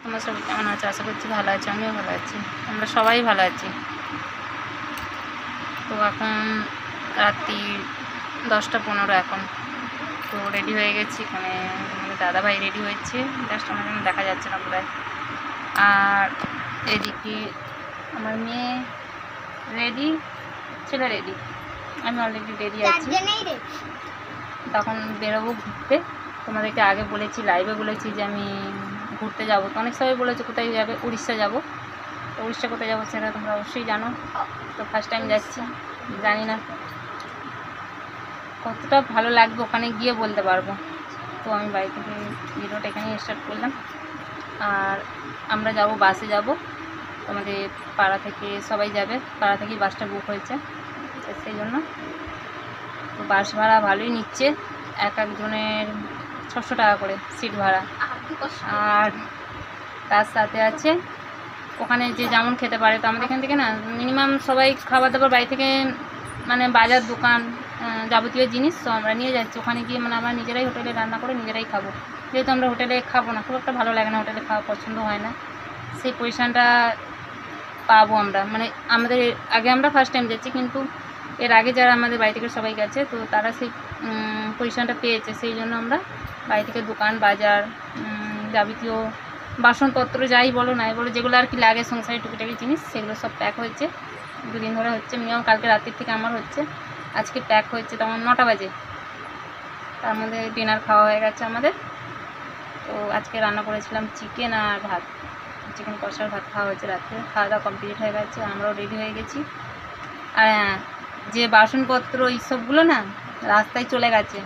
তোমরা সবাই কেমন আছো? আশা করছি ভালো আছো, আমিও ভালো আছি, আমরা সবাই ভালো আছি। তো এখন রাত্রি 10টা 15 এখন। তো রেডি হয়ে গেছি, এখানে আমাদের দাদাভাই রেডি হয়েছে, জাস্ট আমার জন্য দেখা যাচ্ছে না বোধহয়। আর এদিকে আমার মেয়ে রেডি, ছেলে রেডি, আমি অলরেডি রেডি আছি। তখন বেরোবো ঘুরতে। তোমাদেরকে আগে বলেছি, লাইভে বলেছি যে আমি ঘুরতে যাবো। তো অনেক সবাই বলেছে কোথায় যাবে, উড়িষ্যা যাব। তো উড়িষ্যা কোথায় যাবো সেটা তোমরা অবশ্যই জানো। তো ফার্স্ট টাইম যাচ্ছি, জানি না কতটা ভালো লাগবে, ওখানে গিয়ে বলতে পারবো। তো আমি বাড়ি থেকে ভিডিওটা এখানেই স্টার্ট করলাম। আর আমরা যাব, বাসে যাব, আমাদের পাড়া থেকে সবাই যাবে, পাড়া থেকেই বাসটা বুক হয়েছে, সেই জন্য। তো বাস ভাড়া ভালোই নিচ্ছে, এক একজনের 600 টাকা করে সিট ভাড়া। আর তার সাথে আছে ওখানে যে যেমন খেতে পারে। তো আমাদের এখান থেকে না মিনিমাম সবাই খাবার দাবার বাড়ি থেকে, মানে বাজার দোকান যাবতীয় জিনিস তো আমরা নিয়ে যাচ্ছি। ওখানে গিয়ে মানে আমরা নিজেরাই হোটেলে রান্না করে নিজেরাই খাবো, যেহেতু আমরা হোটেলে খাবো না, খুব একটা ভালো লাগে না, হোটেলে খাওয়া পছন্দ হয় না। সেই পজিশানটা পাবো আমরা, মানে আমাদের আগে আমরা ফার্স্ট টাইম যাচ্ছি, কিন্তু এর আগে যারা আমাদের বাড়ি থেকে সবাই গেছে তো তারা সেই পজিশানটা পেয়েছে। সেই জন্য আমরা বাড়ি থেকে দোকান বাজার যাবতীয় বাসনপত্র যাই বলো নাই বলো, যেগুলো আর কি লাগে সংসারের টুকিটাকি জিনিস, সেগুলো সব প্যাক হয়েছে। 2 দিন ধরে হচ্ছে, মিনিমাম কালকে রাত্রির থেকে আমার হচ্ছে, আজকে প্যাক হয়েছে তখন 9টা বাজে। তার মধ্যে ডিনার খাওয়া হয়ে গেছে আমাদের। তো আজকে রান্না করেছিলাম চিকেন আর ভাত, চিকেন কষার ভাত খাওয়া হয়েছে রাত্রে। খাওয়া দাওয়া কমপ্লিট হয়ে গেছে, আমরাও রেডি হয়ে গেছি। আর হ্যাঁ, যে বাসনপত্র এইসবগুলো না রাস্তায় চলে গেছে,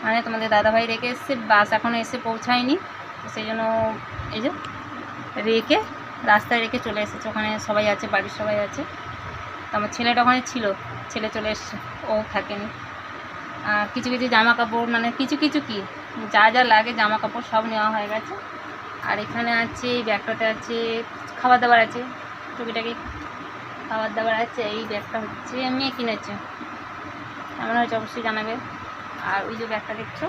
মানে তোমাদের দাদাভাই রেখে এসছে, বাস এখনও এসে পৌঁছায়নি। তো সেই জন্য এই যে রেখে রাস্তায় রেখে চলে এসেছে, ওখানে সবাই আছে, বাড়ির সবাই আছে। তো আমার ছেলেটা ওখানে ছিল, ছেলে চলে এসছে, ও থাকেনি। আর কিছু কিছু জামা কাপড়, মানে কিছু কিছু কি যা যা লাগে জামা কাপড় সব নেওয়া হয়ে গেছে। আর এখানে আছে, এই ব্যাগটাতে আছে খাবার দাবার আছে, টুকিটাকি খাবার দাবার আছে। এই ব্যাগটা হচ্ছে মেয়ে কিনেছে, এমন হয়েছে অবশ্যই জানাবে। আর ওই যে ব্যাগটা দেখছো,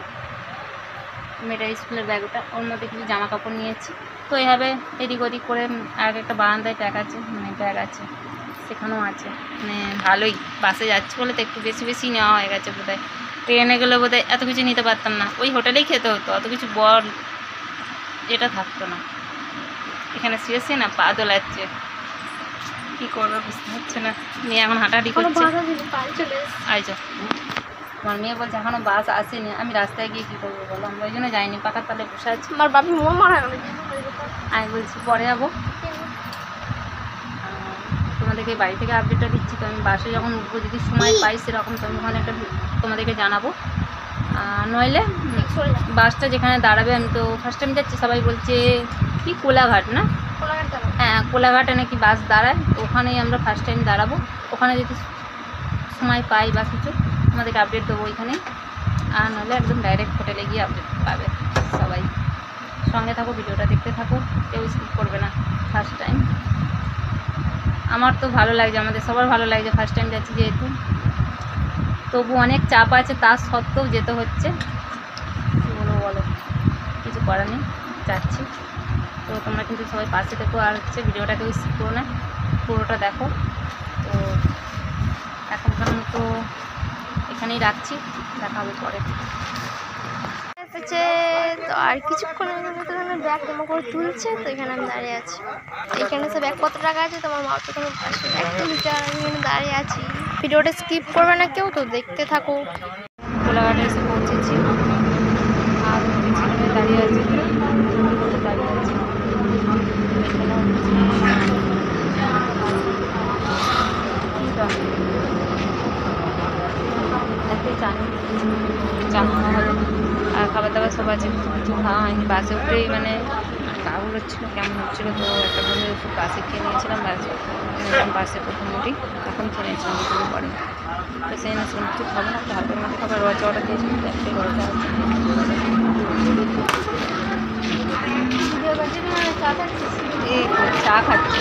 মেয়েটার স্কুলের ব্যাগ, ওটা, ওর মধ্যে কিছু জামা কাপড় নিয়েছি। তো এইভাবে এদিক ওদিক করে। আর একটা বারান্দায় ব্যাগ আছে, মানে ব্যাগ আছে, সেখানেও আছে। মানে ভালোই, বাসে যাচ্ছি বলে তো একটু বেশি বেশি নেওয়া হয়ে গেছে বোধহয়। ট্রেনে গেলে বোধহয় এত কিছু নিতে পারতাম না, ওই হোটেলেই খেতে হতো, অত কিছু বল এটা থাকতো না। এখানে শুয়েছি না, পা দোলাচ্ছে, কী করবে বুঝতে হচ্ছে না। মেয়ে এখন হাঁটাহাঁটি করছে। আইছো, আমার মেয়ে বলছে এখনও বাস আসেনি, আমি রাস্তায় গিয়ে কী করবো বলো, আমরা ওই জন্য যাইনি, পাকার তলে বসে আছি। আমার বাপি মোর মারা গেল, আমি বলছি পরে যাবো, তোমাদেরকে বাড়ি থেকে আপডেটটা দিচ্ছি। তো আমি বাসে যখন উঠবো, যদি সময় পাই সেরকম, তো আমি ওখানে একটা তোমাদেরকে জানাবো। নইলে বাসটা যেখানে দাঁড়াবে, আমি তো ফার্স্ট টাইম যাচ্ছি, সবাই বলছে কি কোলাঘাট না, হ্যাঁ কোলাঘাটে নাকি বাস দাঁড়ায়, তো ওখানেই আমরা ফার্স্ট টাইম দাঁড়াবো। ওখানে যদি সময় পাই বা কিছু তোমাদেরকে আপডেট দেবো ওইখানেই। আর নাহলে একদম ডাইরেক্ট হোটেলে গিয়ে আপডেট পাবে। সবাই সঙ্গে থাকো, ভিডিওটা দেখতে থাকো, কেউ স্কিপ করবে না। ফার্স্ট টাইম আমার তো ভালো লাগছে, আমাদের সবার ভালো লাগছে, ফার্স্ট টাইম যাচ্ছি যেহেতু। তবু অনেক চাপ আছে, তার সত্ত্বেও যেতে হচ্ছে, কী বলবো বলো, কিছু করার নেই, যাচ্ছি। তো তোমরা কিন্তু সবাই পাশে থেকো, আর হচ্ছে ভিডিওটা কেউ স্কিপ করো না, পুরোটা দেখো। তো এখনকার মতো এখানেই রাখছি, দেখা হবে পরে। তো আর কিছুক্ষণের মধ্যে ব্যাগ জমা করে তুলছে, তো এখানে আমি দাঁড়িয়ে আছি। এখানে সব ব্যাগ কত টাকা আছে, তোমার মা তো তোমার পাশে একটু বিচার, আমি এখানে দাঁড়িয়ে আছি। ভিডিওটা স্কিপ করবে না কেউ, তো দেখতে থাকো। কোলাঘাটে এসে পৌঁছেছি, আর পিছনে দাঁড়িয়ে আছি, দাঁড়িয়ে আছি। একটাই চান হবে, আর খাবার দাবার সব আছে, কিছু খাওয়া হয়নি। বাসে উঠেই মানে কাবুল হচ্ছিলো, কেমন হচ্ছিলো, তো একটা বলে একটু বাসে খেয়ে নিয়েছিলাম। বাসে প্রথম উঠি, তখন খেয়ে নিয়েছিলাম দুপুর পরে। তো সেই জন্য কিছু খাবো না, ভাতের মধ্যে খাবার রয়েছে, অর্ডার দিয়েছিলাম, একটাই রয়েছে আছে। এই চা খাচ্ছি,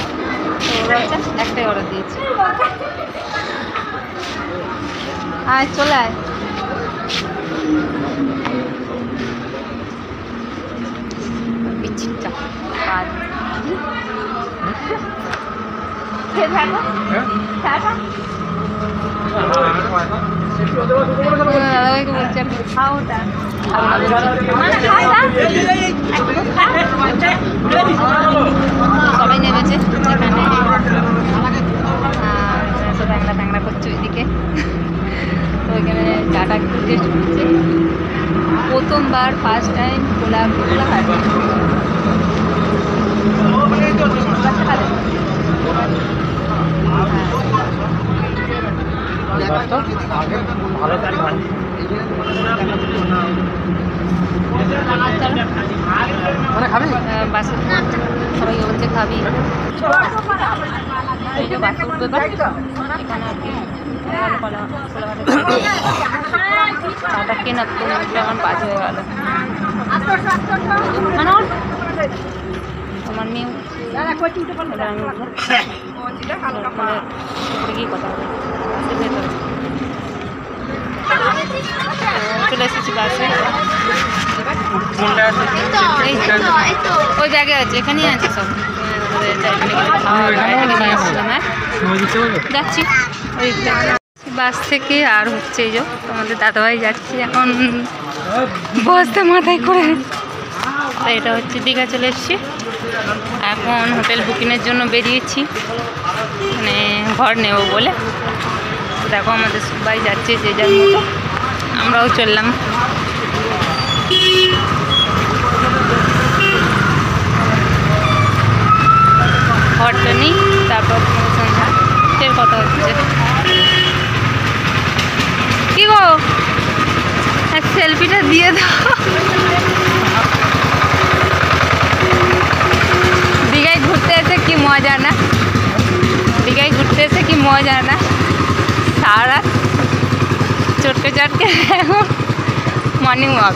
তো রয়েছে একটাই অর্ডার দিয়েছি। আয় চলে আয়, বিচ্ছিটা থাকো টাটা। দাদাভাইকে বলছি আপনি খাও ওটা সবাই নেমেছে এখানে আর ব্যাংলা ট্যাংরা করছে ওইদিকে। তো ওইখানে চাটা একটু টেস্ট করছে, প্রথমবার ফার্স্ট টাইম খোলা খোলা খাবে। বাসে সবাইকে বলছে খাবি, এই যে বাসে উঠবে এখানে আর কি চাটা কেনা তো আমার 5 হয়ে গেল। মানে আমার মেয়ে গিয়ে কথা হবে চলে এসেছি বাসে। ওই ব্যাগে আছে, এখানেই আছে সব। যাচ্ছি ওই বাস থেকে। আর হচ্ছে এই যে আমাদের দাদাভাই যাচ্ছি এখন বসতে মাথায় করে। এটা হচ্ছে দীঘা চলে এসেছি, এখন হোটেল বুকিংয়ের জন্য বেরিয়েছি, মানে ঘর নেব বলে। দেখো আমাদের সবাই যাচ্ছে যে যার মতো, আমরাও চললাম। ঘরটা নেই, তারপর সন্ধ্যা এর কথা হচ্ছে। কি গো এক সেলফিটা দিয়ে দাও। দীঘায় ঘুরতে এসে কি মজা না, দীঘায় ঘুরতে এসে কি মজা না। সারা চটকে চটকে এখন মর্নিং ওয়াক।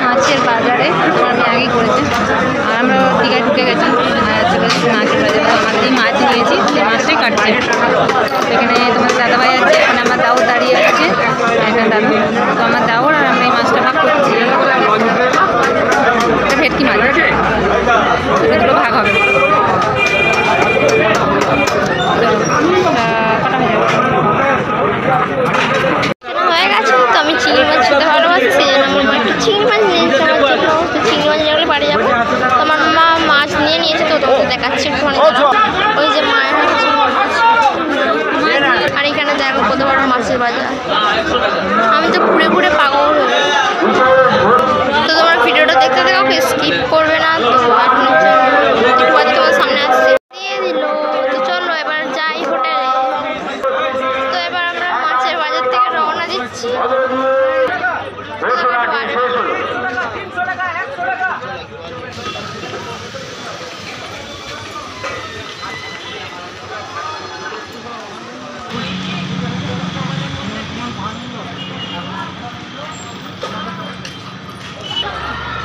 মাছের বাজারে আমি আগেই করেছি, আর আমরা দীঘায় ঢুকে গেছি মাছের বাজারে। আমাদের মাছ নিয়েছি, সেই মাছটাই কাটছে। এখানে তোমার দাদাভাই আছে, এখানে আমার দাও দাঁড়িয়ে আছে, এখানে দাদা তো আমার দাওর আর আমরা এই মাছটা ভাগ করছি। এটা ভেটকি মাছ, দুটো ভাগ হবে। হয়ে গেছে তো আমি চিংড়ি মাছ খেতে ভালোবাসি, সেই জন্য আমার মা একটু চিংড়ি মাছ নিয়েছে আমার জন্য। তো চিংড়ি মাছ নিয়ে বাড়ি যাবো, তো আমার মা মাছ নিয়ে নিয়েছে, তো তোমাকে দেখাচ্ছি একটুখানি। ওই যে মায়ের আর এখানে দেখো কত বড় মাছের বাজার। আমি তো ঘুরে ঘুরে পাগল হয়ে গেছি। তো তোমার ভিডিওটা দেখতে থাকো, স্কিপ করবে না। তো একটু বাজে তোমার সামনে আসছে দিয়ে দিল। তো চলো এবার যাই হোটেলে। তো এবার আমরা মাছের বাজার থেকে রওনা দিচ্ছি।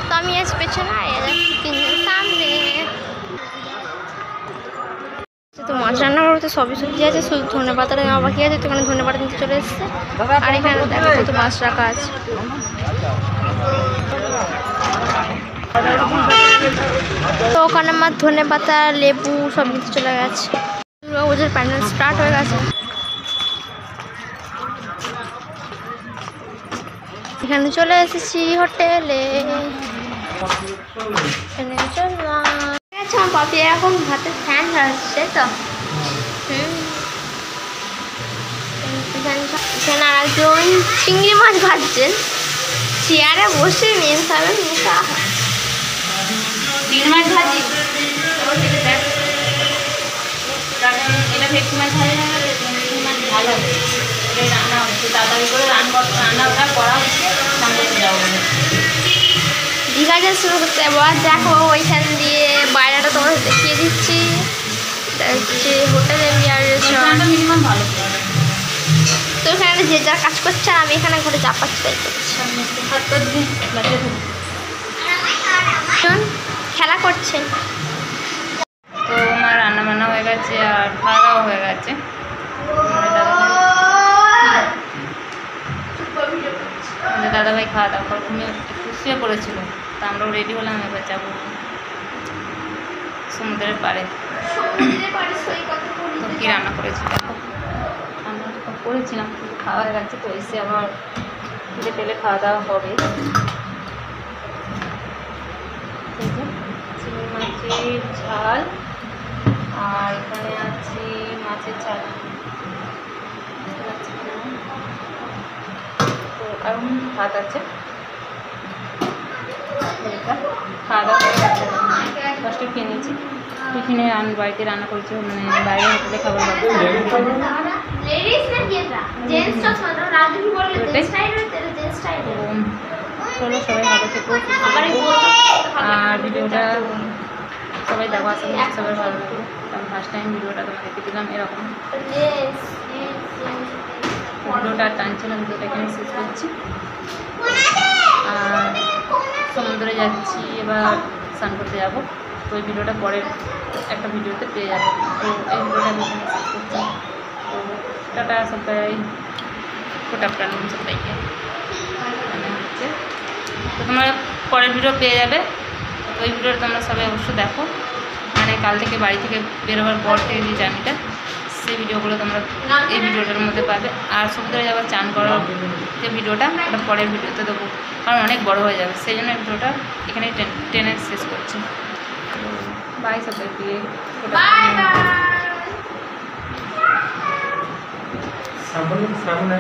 তো আমি আজ পেছনে তিনজন সামনে। তো মাছ রান্না করতে সবই সবজি আছে, শুধু ধনে পাতাটা নেওয়া বাকি আছে। তো এখানে ধনে পাতা নিতে চলে এসছে। আর এখানে দেখো কত মাছ রাখা আছে। তো ওখানে আমার ধনে পাতা লেবু সব নিতে চলে গেছে। দুর্গাপুজোর প্যান্ডেল স্টার্ট হয়ে গেছে। এখানে চলে এসেছি হোটেলে। এখানে চললাম। আমার পাপি এখন ভাতে ফ্যান আসছে তো। এখানে আরেকজন চিংড়ি মাছ ভাজছেন, চেয়ারে বসে মেন খাবেন মেশা। চিংড়ি মাছ ভাজি এটা ভেটকি মাছ ভাজি না, ভেটকি মাছ ভালো রান্না হচ্ছে, তাড়াতাড়ি করে রান্নাটা করা হচ্ছে, স্নান করতে যাবো বলে। দীঘা যা শুরু করতে এবার দেখো ওইখান দিয়ে বাইরেটা তোমার দেখিয়ে দিচ্ছি। হচ্ছে হোটেলের মিনিমাম ভালো। তো এখানে যে যার কাজ করছে, আর আমি এখানে ঘরে চাপাচ্ছি তাই করছি। খেলা করছে। তো আমার রান্না বান্না হয়ে গেছে আর খাওয়া দাওয়া হয়ে গেছে। দাদাভাই খাওয়া দাওয়া করে ঘুমিয়ে শুয়ে পড়েছিল, তা আমরাও রেডি হলাম, এবার যাবো সমুদ্রের পাড়ে। তো কী রান্না করেছি দেখো, রান্না তো করেছিলাম, কিন্তু খাওয়া হয়ে গেছে। তো এসে আবার খিদে পেলে খাওয়া দাওয়া হবে। এই যে চিংড়ি মাছের ঝাল, আর এখানে আছে মাছের ঝাল। তো আর ভাত আছে। খাওয়া দাওয়া করে গেছে, ফার্স্টে খেয়ে নিয়েছি। টিফিনে বাড়িতে রান্না করেছি, মানে বাইরে হোটেলে খাবার চলো সবাই ভালো থেকো, আর ভিডিওটা সবাই দেখো, আশা করছি সবাই ভালো লাগবে। কারণ ফার্স্ট টাইম ভিডিওটা তোমাদেরকে দিলাম এরকম। ভিডিওটা টানছে না, ভিডিওটা এখানে শেষ করছি। আর সমুদ্রে যাচ্ছি, এবার স্নান করতে যাবো। তো ওই ভিডিওটা পরের একটা ভিডিওতে পেয়ে যাবো। তো এই ভিডিওটা আমি এখানে শেষ করছি। তো টাটা সবাই, গুড আফটারনুন সবাইকে। হচ্ছে তো তোমরা পরের ভিডিও পেয়ে যাবে। তো ওই ভিডিওটা তোমরা সবাই অবশ্যই দেখো, মানে কাল থেকে বাড়ি থেকে বেরোবার পর থেকে যে জার্নিটা, সেই ভিডিওগুলো তোমরা এই ভিডিওটার মধ্যে পাবে। আর সমুদ্রে যাবার চান করার যে ভিডিওটা, ওটা পরের ভিডিওতে দেবো, কারণ অনেক বড় হয়ে যাবে। সেই জন্য ভিডিওটা এখানে টেনে শেষ করছি। বাই সবাইকে, সামনে